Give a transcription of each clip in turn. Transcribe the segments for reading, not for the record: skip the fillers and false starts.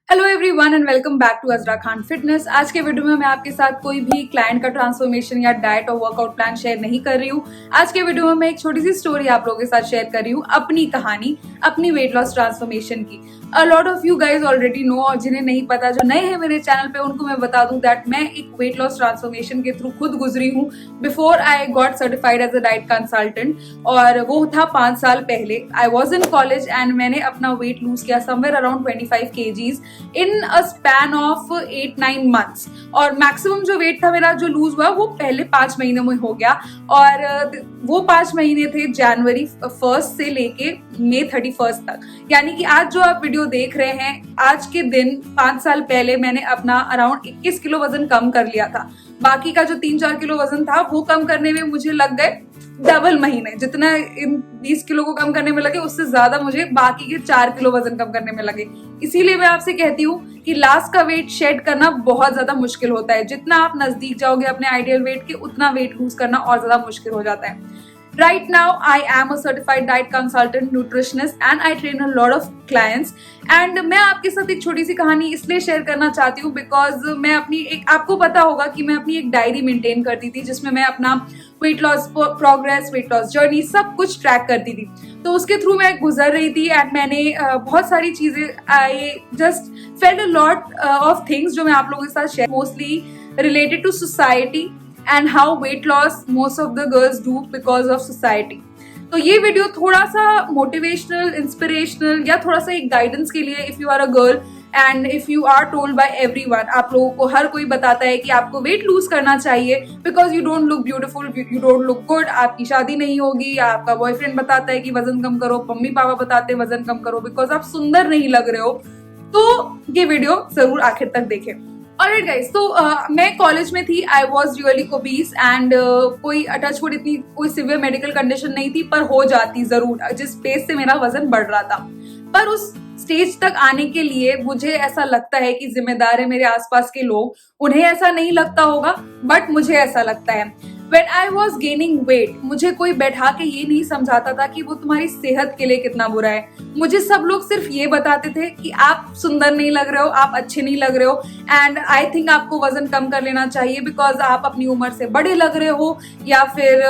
Hello everyone and welcome back to Azra Khan fitness. आज के video में मैं आपके साथ कोई भी क्लाइंट का ट्रांसफॉर्मेशन या डाइट और वर्कआउट प्लान शेयर नहीं कर रही हूँ। आज के वीडियो में मैं एक छोटी सी स्टोरी आप लोगों के साथ शेयर कर रही हूँ, अपनी कहानी, अपनी वेट लॉस ट्रांसफॉर्मेशन की। अ lot of you guys already know, और जिन्हें नहीं पता, जो नए हैं मेरे चैनल पे, उनको मैं बता दूं दैट मैं एक वेट लॉस ट्रांसफॉर्मेशन के थ्रू खुद गुजरी हूँ before I got certified as a diet consultant. और वो था 5 साल पहले। I was in college and मैंने अपना वेट लूज किया somewhere around 25 kgs in a span of 8-9 months। और मैक्सिमम जो वेट था मेरा जो लूज हुआ वो पहले 5 महीनों में हो गया। और वो 5 महीने थे जनवरी 1 से लेके मई 31 तक। यानी कि आज जो आप वीडियो देख रहे हैं, आज के दिन 5 साल पहले मैंने अपना अराउंड 21 किलो वजन कम कर लिया था। बाकी का जो 3-4 किलो वजन था वो कम करने में मुझे लग गए डबल महीने। जितना इन 20 किलो को कम करने में लगे उससे ज्यादा मुझे बाकी के 4 किलो वजन कम करने में लगे। इसीलिए मैं आपसे कहती हूँ कि लास्ट का वेट शेड करना बहुत ज्यादा मुश्किल होता है। जितना आप नजदीक जाओगे अपने आइडियल वेट के, उतना वेट लूज करना और ज्यादा मुश्किल हो जाता है। Right now, I am a certified diet consultant, nutritionist, and I train a lot of clients. And मैं आपके साथ एक छोटी सी कहानी इसलिए शेयर करना चाहती हूँ बिकॉज मैं अपनी एक, आपको पता होगा कि मैं अपनी एक डायरी मेंटेन करती थी जिसमें मैं अपना weight loss progress, wait loss journey सब कुछ ट्रैक करती थी। तो उसके थ्रू मैं गुजर रही थी एंड मैंने बहुत सारी चीजें, I just felt a lot of things जो मैं आप लोगों के साथ share, mostly related to society and how weight loss most of the girls do because of society। तो ये वीडियो थोड़ा सा मोटिवेशनल, इंस्पिरेशनल या थोड़ा सा एक गाइडेंस के लिए, if you are a girl and if you are told by everyone, आप लोगों को हर कोई बताता है कि आपको वेट लूज करना चाहिए because you don't look beautiful, you don't look good, आपकी शादी नहीं होगी, या आपका बॉयफ्रेंड बताता है कि वजन कम करो, मम्मी पापा बताते हैं वजन कम करो बिकॉज आप सुंदर नहीं लग रहे हो, तो ये वीडियो जरूर आखिर तक देखें। ऑलराइट गाइस, तो मैं कॉलेज में थी। I was really obese and कोई टचवुड इतनी कोई सिवियर मेडिकल कंडीशन नहीं थी, पर हो जाती जरूर जिस पेस से मेरा वजन बढ़ रहा था। पर उस स्टेज तक आने के लिए मुझे ऐसा लगता है कि जिम्मेदार है मेरे आसपास के लोग। उन्हें ऐसा नहीं लगता होगा बट मुझे ऐसा लगता है। When I was gaining weight, मुझे कोई बैठा के ये नहीं समझाता था कि वो तुम्हारी सेहत के लिए कितना बुरा है। मुझे सब लोग सिर्फ ये बताते थे कि आप सुंदर नहीं लग रहे हो, आप अच्छे नहीं लग रहे हो, एंड आई थिंक आपको वजन कम कर लेना चाहिए बिकॉज आप अपनी उम्र से बड़े लग रहे हो। या फिर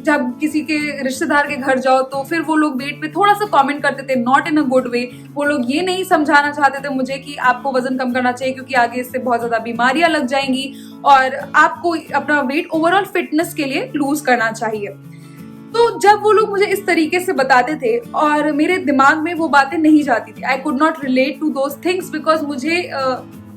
जब किसी के रिश्तेदार के घर जाओ तो फिर वो लोग वेट पे थोड़ा सा कमेंट करते थे, not in a good way. वो लोग ये नहीं समझाना चाहते थे मुझे कि आपको वजन कम करना चाहिए क्योंकि आगे इससे बहुत ज्यादा बीमारियां लग जाएंगी और आपको अपना वेट ओवरऑल फिटनेस के लिए लूज करना चाहिए। तो जब वो लोग मुझे इस तरीके से बताते थे और मेरे दिमाग में वो बातें नहीं जाती थी, I could not relate to those things because मुझे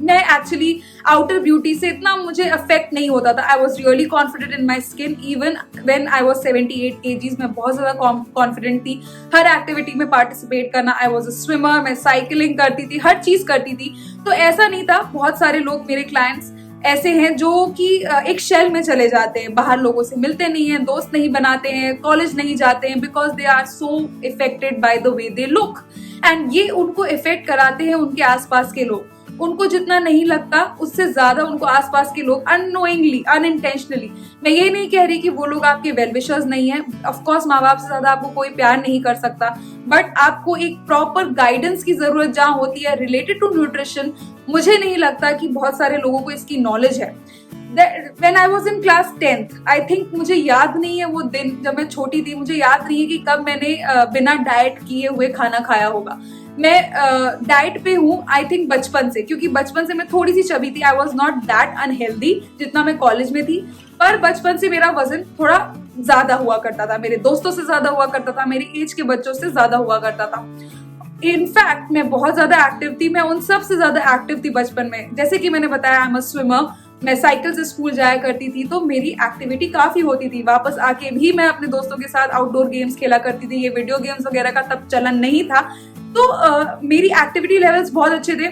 मैं एक्चुअली आउटर ब्यूटी से इतना मुझे अफेक्ट नहीं होता था। I was really confident in my skin even when I was 78 kgs। मैं बहुत ज्यादा कॉन्फिडेंट थी हर एक्टिविटी में पार्टिसिपेट करना। आई वॉज अ स्विमर, मैं साइकिलिंग करती थी, हर चीज करती थी। तो ऐसा नहीं था। बहुत सारे लोग मेरे क्लाइंट्स ऐसे हैं जो कि एक शेल में चले जाते हैं, बाहर लोगों से मिलते नहीं हैं, दोस्त नहीं बनाते हैं, कॉलेज नहीं जाते हैं because they are so affected by the way they look. And ये उनको इफेक्ट कराते हैं उनके आसपास के लोग। उनको जितना नहीं लगता उससे ज्यादा उनको आसपास के लोग अननोइंगली, अनइंटेंशनली, मैं ये नहीं कह रही कि वो लोग आपके वेल विशर्स नहीं है, ऑफ कोर्स माँ बाप से ज्यादा आपको कोई प्यार नहीं कर सकता, बट आपको एक प्रॉपर गाइडेंस की जरूरत जहाँ होती है रिलेटेड टू न्यूट्रिशन। मुझे नहीं लगता कि बहुत सारे लोगों को इसकी नॉलेज है। When I was in class 10th, I think, मुझे याद नहीं है वो दिन जब मैं छोटी थी, मुझे याद नहीं है कि कब मैंने बिना डाइट किए हुए खाना खाया होगा। मैं डाइट पे हूँ आई थिंक बचपन से, क्योंकि बचपन से मैं थोड़ी सी चबी थी। I was not that unhealthy जितना मैं कॉलेज में थी, पर बचपन से मेरा वजन थोड़ा ज्यादा हुआ करता था, मेरे दोस्तों से ज्यादा हुआ करता था, मेरी एज के बच्चों से ज्यादा हुआ करता था। इनफैक्ट मैं बहुत ज्यादा एक्टिव थी, मैं उन सब से ज्यादा एक्टिव थी बचपन में। जैसे कि मैंने बताया, आई एम अ स्विमर, मैं साइकिल से स्कूल जाया करती थी, तो मेरी एक्टिविटी काफी होती थी। वापस आके भी मैं अपने दोस्तों के साथ आउटडोर गेम्स खेला करती थी। ये वीडियो गेम्स वगैरह का तब चलन नहीं था, तो मेरी एक्टिविटी लेवल्स बहुत अच्छे थे।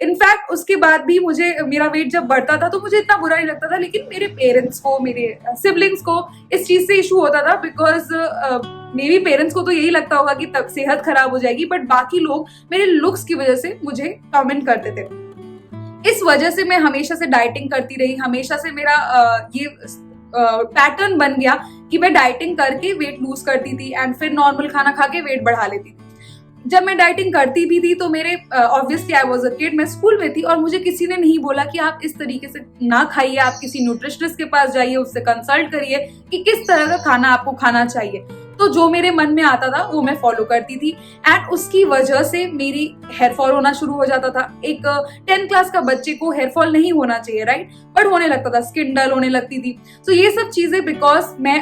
इनफैक्ट उसके बाद भी मुझे, मेरा वेट जब बढ़ता था तो मुझे इतना बुरा नहीं लगता था, लेकिन मेरे पेरेंट्स को, मेरे सिबलिंग्स को इस चीज से इशू होता था बिकॉज मेरी पेरेंट्स को तो यही लगता होगा कि तब सेहत खराब हो जाएगी, बट बाकी लोग मेरे लुक्स की वजह से मुझे कमेंट करते थे। इस वजह से मैं हमेशा से डाइटिंग करती रही, हमेशा से मेरा ये पैटर्न बन गया कि मैं डाइटिंग करके वेट लूज करती थी एंड फिर नॉर्मल खाना खा के वेट बढ़ा लेती थी। जब मैं डाइटिंग करती भी थी तो मेरे obviously I was a kid, मैं स्कूल में थी और मुझे किसी ने नहीं बोला कि आप इस तरीके से ना खाइए, आप किसी न्यूट्रिशनिस्ट के पास जाइए, उससे कंसल्ट करिए कि किस तरह का खाना आपको खाना चाहिए। तो जो मेरे मन में आता था वो मैं फॉलो करती थी एंड उसकी वजह से मेरी हेयर फॉल होना शुरू हो जाता था। एक 10th क्लास का बच्चे को हेयर फॉल नहीं होना चाहिए, राइट, बट होने लगता था, स्किन डल होने लगती थी। तो ये सब चीजें बिकॉज मैं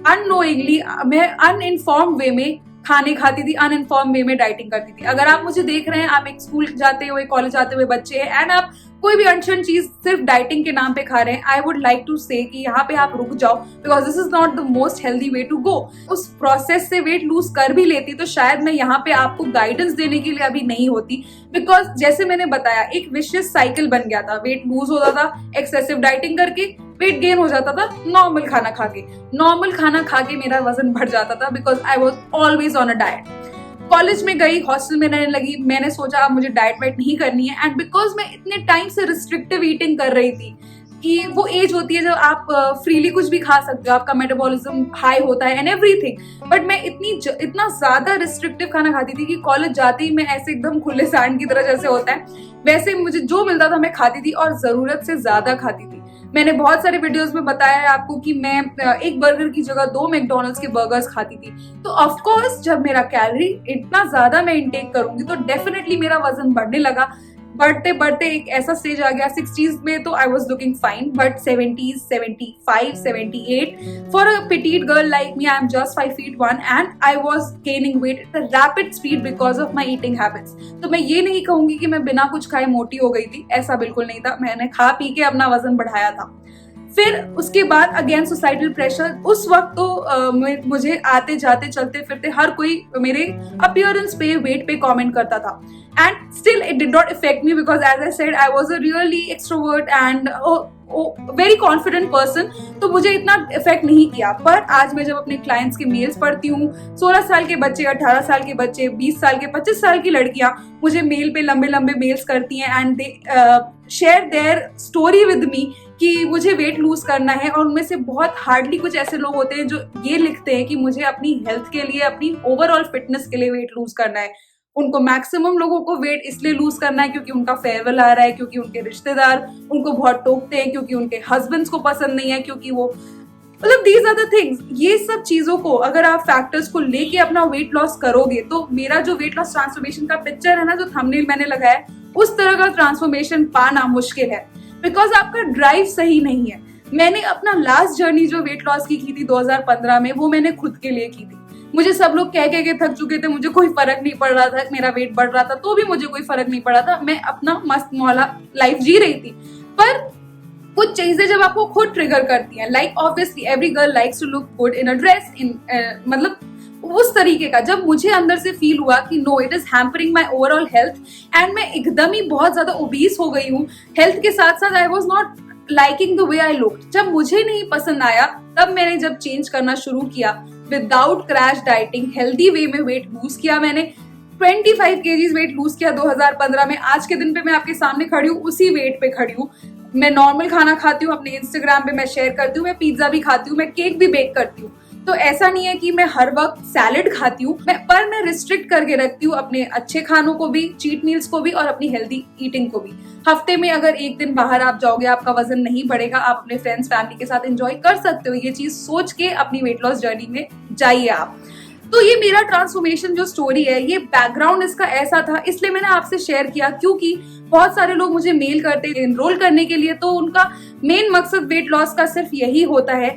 अननोइंगली, मैं अनइन्फॉर्म्ड वे में खाने खाती थी, अनइन्फॉर्म वे में डाइटिंग करती थी। अगर आप मुझे देख रहे हैं, आप एक स्कूल जाते हुए, कॉलेज जाते हुए बच्चे हैं एंड आप कोई भी अनशन चीज सिर्फ डाइटिंग के नाम पे खा रहे हैं, I would like to say कि यहाँ पे आप रुक जाओ, because this is not the most healthy way to go. उस प्रोसेस से वेट लूज कर भी लेती तो शायद मैं यहाँ पे आपको गाइडेंस देने के लिए अभी नहीं होती, बिकॉज जैसे मैंने बताया एक विशियस साइकिल बन गया था। वेट लूज होता था एक्सेसिव डाइटिंग करके, वेट गेन हो जाता था नॉर्मल खाना खा के। नॉर्मल खाना खा के मेरा वजन बढ़ जाता था because I was always on a diet. College में गई, हॉस्टल में रहने लगी, मैंने सोचा अब मुझे डाइट वाइट नहीं करनी है एंड बिकॉज मैं इतने टाइम से रिस्ट्रिक्टिव ईटिंग कर रही थी कि वो एज होती है जब आप फ्रीली कुछ भी खा सकते हो, आपका मेटाबॉलिज्म हाई होता है एंड एवरीथिंग, बट मैं इतना ज्यादा रिस्ट्रिक्टिव खाना खाती थी कि कॉलेज जाते ही मैं ऐसे एकदम खुले सांड की तरह जैसे होता है वैसे मुझे जो मिलता था मैं खाती थी और जरूरत से ज्यादा खाती थी। मैंने बहुत सारे वीडियोस में बताया है आपको कि मैं एक बर्गर की जगह 2 मैकडोनल्ड्स के बर्गर्स खाती थी। तो ऑफ कोर्स जब मेरा कैलोरी इतना ज्यादा मैं इंटेक करूंगी तो डेफिनेटली मेरा वजन बढ़ने लगा। बढ़ते बढ़ते एक ऐसा स्टेज आ गया 60s में तो I was looking fine, but 70s, 75, 78 for a petite girl like me, I am just 5'1" and I was gaining weight at a rapid speed because of my eating habits. तो मैं ये नहीं कहूंगी कि मैं बिना कुछ खाए मोटी हो गई थी, ऐसा बिल्कुल नहीं था, मैंने खा पी के अपना वजन बढ़ाया था। फिर उसके बाद अगेन सोसाइटल प्रेशर, उस वक्त तो मुझे आते जाते चलते फिरते हर कोई मेरे अपीयरेंस पे, वेट पे कमेंट करता था and still it did not affect me because as I said I was a really extrovert and very confident person, तो मुझे इतना इफेक्ट नहीं किया। पर आज मैं जब अपने क्लाइंट्स के मेल्स पढ़ती हूँ, 16 साल के बच्चे, 18 साल के बच्चे, 20 साल के, 25 साल की लड़कियां मुझे मेल पे लंबे लंबे मेल्स करती हैं and they share their story with me कि मुझे वेट लूज करना है, और उनमें से बहुत हार्डली कुछ ऐसे लोग होते हैं जो ये लिखते हैं कि मुझे अपनी हेल्थ के लिए, अपनी ओवरऑल फिटनेस के लिए वेट लूज करना है। उनको मैक्सिमम लोगों को वेट इसलिए लूज करना है क्योंकि उनका फेयरवेल आ रहा है, क्योंकि उनके रिश्तेदार उनको बहुत टोकते हैं, क्योंकि उनके हस्बैंड्स को पसंद नहीं है, क्योंकि वो, मतलब दीज आर द थिंग्स। ये सब चीजों को अगर आप फैक्टर्स को लेके अपना वेट लॉस करोगे तो मेरा जो वेट लॉस ट्रांसफॉर्मेशन का पिक्चर है ना, जो थंबनेल मैंने लगाया, उस तरह का ट्रांसफॉर्मेशन पाना मुश्किल है बिकॉज आपका ड्राइव सही नहीं है। मैंने अपना लास्ट जर्नी जो वेट लॉस की थी 2015 में, वो मैंने खुद के लिए की थी। मुझे सब लोग कह के थक चुके थे, मुझे कोई फर्क नहीं पड़ रहा था, मेरा वेट बढ़ रहा था तो भी मुझे कोई फर्क नहीं पड़ा था, मैं अपना मस्त मौला लाइफ जी रही थी। पर कुछ चीजें जब आपको खुद ट्रिगर करती हैं, like obviously every girl likes to look good in a dress, in मतलब उस तरीके का जब मुझे अंदर से फील हुआ कि no, it is hampering my overall health and मैं एकदम ही बहुत ज्यादा ओबीस हो गई हूँ, हेल्थ के साथ साथ I was not liking the way I look, जब मुझे नहीं पसंद आया तब मैंने जब चेंज करना शुरू किया without crash dieting, healthy way में वेट लूज किया। मैंने 25 kgs वेट लूज किया 2015 में। आज के दिन पे मैं आपके सामने खड़ी हूँ, उसी वेट पे खड़ी हूँ। मैं नॉर्मल खाना खाती हूँ, अपने इंस्टाग्राम पे मैं शेयर करती हूँ, मैं पिज्जा भी खाती हूँ, मैं केक भी बेक करती हूँ। तो ऐसा नहीं है कि मैं हर वक्त सैलेड खाती हूँ, पर मैं रिस्ट्रिक्ट करके रखती हूँ अपने अच्छे खानों को भी, चीट मील्स को भी और अपनी हेल्दी ईटिंग को भी। हफ्ते में अगर एक दिन बाहर आप जाओगे, आपका वजन नहीं बढ़ेगा, आप अपने फ्रेंड्स फैमिली के साथ एंजॉय कर सकते हो। ये चीज सोच के अपनी वेट लॉस जर्नी में जाइए आप। तो ये मेरा ट्रांसफॉर्मेशन जो स्टोरी है, ये बैकग्राउंड इसका ऐसा था, इसलिए मैंने आपसे शेयर किया क्योंकि बहुत सारे लोग मुझे मेल करते हैं एनरोल करने के लिए, तो उनका मेन मकसद वेट लॉस का सिर्फ यही होता है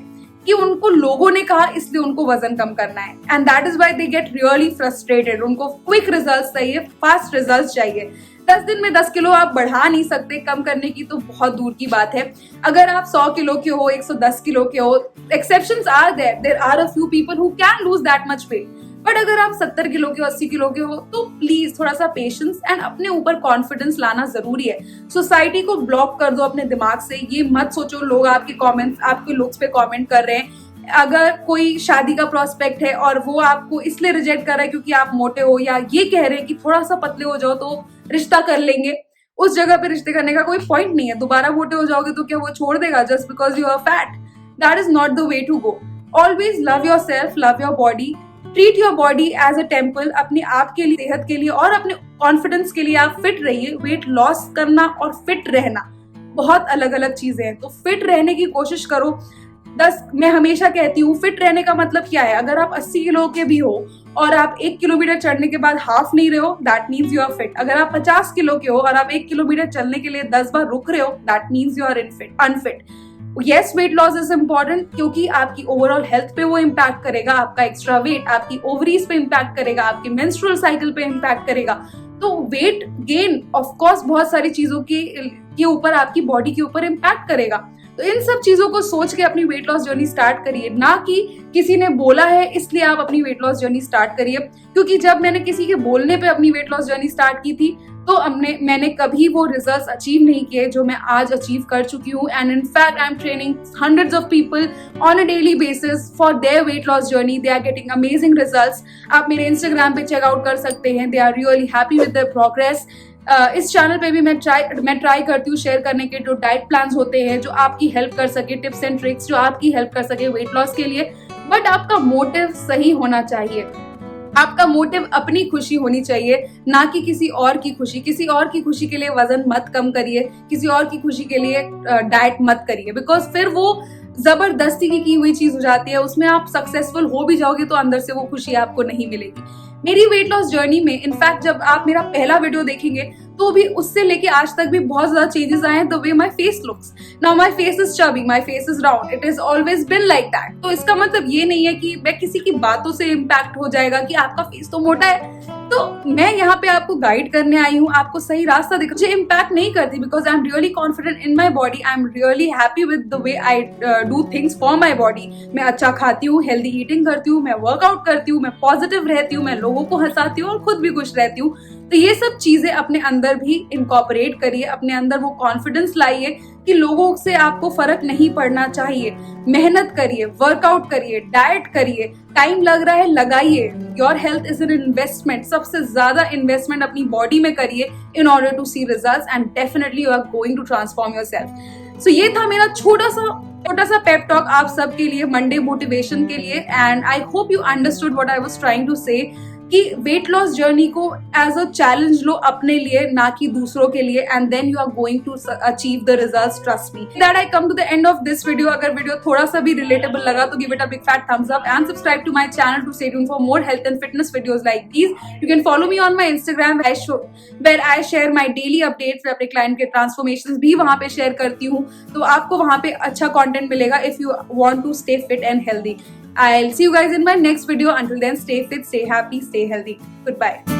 कि उनको लोगों ने कहा इसलिए उनको वजन कम करना है, and that is why they get really frustrated. उनको क्विक रिजल्ट्स चाहिए, फास्ट रिजल्ट्स चाहिए। 10 दिन में 10 किलो आप बढ़ा नहीं सकते, कम करने की तो बहुत दूर की बात है। अगर आप 100 किलो के हो, 110 किलो के हो, exceptions are there are a few people who can lose that much weight, but अगर आप 70 किलो के हो, 80 किलो के हो, तो प्लीज थोड़ा सा पेशेंस एंड अपने ऊपर कॉन्फिडेंस लाना जरूरी है। सोसाइटी को ब्लॉक कर दो अपने दिमाग से, ये मत सोचो लोग आपके कमेंट्स, आपके लुक्स पे कमेंट कर रहे हैं। अगर कोई शादी का प्रोस्पेक्ट है और वो आपको इसलिए रिजेक्ट कर रहा है क्योंकि आप मोटे हो, या ये कह रहे हैं कि थोड़ा सा पतले हो जाओ तो रिश्ता कर लेंगे, उस जगह पे रिश्ते करने का कोई पॉइंट नहीं है। दोबारा मोटे हो जाओगे तो क्या वो छोड़ देगा just because you are fat? That is not the way to go. Always love yourself, love your body, treat your body as a temple. अपने आप के लिए, सेहत के लिए और अपने कॉन्फिडेंस के लिए आप फिट रहिए। वेट लॉस करना और फिट रहना बहुत अलग अलग चीजें हैं, तो फिट रहने की कोशिश करो। मैं हमेशा कहती हूँ, फिट रहने का मतलब क्या है? अगर आप 80 किलो के भी हो और आप 1 किलोमीटर चढ़ने के बाद हाफ नहीं रहे हो, that means you are fit. अगर आप 50 किलो के हो और आप 1 किलोमीटर चलने के लिए 10 बार रुक रहे हो, that means you are unfit. Yes, weight loss is important क्योंकि आपकी ओवरऑल हेल्थ पे वो इम्पैक्ट करेगा। आपका एक्स्ट्रा वेट आपकी ओवरीज पे इम्पैक्ट करेगा, आपके मेंस्ट्रुअल साइकिल पे इम्पैक्ट करेगा। तो वेट गेन ऑफ कोर्स बहुत सारी चीजों के ऊपर, आपकी बॉडी के ऊपर इम्पैक्ट करेगा। तो इन सब चीजों को सोच के अपनी वेट लॉस जर्नी स्टार्ट करिए, ना कि किसी ने बोला है इसलिए आप अपनी वेट लॉस जर्नी स्टार्ट करिए। क्योंकि जब मैंने किसी के बोलने पे अपनी वेट लॉस जर्नी स्टार्ट की थी, तो मैंने कभी वो रिजल्ट्स अचीव नहीं किए जो मैं आज अचीव कर चुकी हूँ। And in fact I am training hundreds of people on a daily basis for their weight loss journey. They are getting amazing results. आप मेरे इंस्टाग्राम पे चेकआउट कर सकते हैं। They are really happy with their progress. इस channel पे भी मैं ट्राई करती हूँ शेयर करने के जो डाइट प्लान्स होते हैं, जो आपकी हेल्प कर सके, टिप्स एंड ट्रिक्स जो आपकी हेल्प कर सके वेट लॉस के लिए। बट आपका मोटिव सही होना चाहिए। आपका मोटिव अपनी खुशी होनी चाहिए, ना कि किसी और की खुशी। किसी और की खुशी के लिए वजन मत कम करिए, किसी और की खुशी के लिए डाइट मत करिए, बिकॉज फिर वो जबरदस्ती की हुई चीज हो जाती है। उसमें आप सक्सेसफुल हो भी जाओगे तो अंदर से वो खुशी आपको नहीं मिलेगी। मेरी वेट लॉस जर्नी में इनफैक्ट जब आप मेरा पहला वीडियो देखेंगे तो भी उससे लेके आज तक भी बहुत ज्यादा चेंजेस आए हैं। The way my face looks now, my face is chubby, my face is round, it is always been like that. तो इसका मतलब ये नहीं है कि मैं किसी की बातों से इम्पैक्ट हो जाएगा कि आपका फेस तो मोटा है। तो मैं यहाँ पे आपको गाइड करने आई हूँ, आपको सही रास्ता दिखा। मुझे इम्पैक्ट नहीं करती because I am really confident in my body. I am really happy with the way I do things for my body. मैं अच्छा खाती हूँ, हेल्दी ईटिंग करती हूँ, मैं वर्कआउट करती हूँ, मैं पॉजिटिव रहती हूँ, मैं लोगों को हंसाती हूँ और खुद भी खुश रहती हूँ। तो ये सब चीजें अपने अंदर भी इनकॉर्पोरेट करिए, अपने अंदर वो कॉन्फिडेंस लाइए कि लोगों से आपको फर्क नहीं पड़ना चाहिए। मेहनत करिए, वर्कआउट करिए, डाइट करिए, टाइम लग रहा है लगाइए। Your health is an investment. सबसे ज्यादा इन्वेस्टमेंट अपनी बॉडी में करिए in order to see results and definitely you are going to transform yourself. So ये था मेरा छोटा सा पेप टॉक आप सबके लिए, मंडे मोटिवेशन के लिए। And I hope you understood what I was trying to say कि वेट लॉस जर्नी को एज अ चैलेंज लो अपने लिए, ना कि दूसरों के लिए, and then you are going to achieve the results, trust me. That I come to the end of this video. अगर वीडियो थोड़ा सा भी रिलेटेबल लगा तो give it a big fat thumbs up and subscribe to my channel to stay tuned for more health and fitness videos like these. You can follow me on my Instagram where I share my daily updates. मैं अपने client के transformations भी वहां पे share करती हूँ, तो आपको वहां पे अच्छा कंटेंट मिलेगा if you want to stay fit and healthy. I'll see you guys in my next video. Until then, stay fit, stay happy, stay healthy. Goodbye.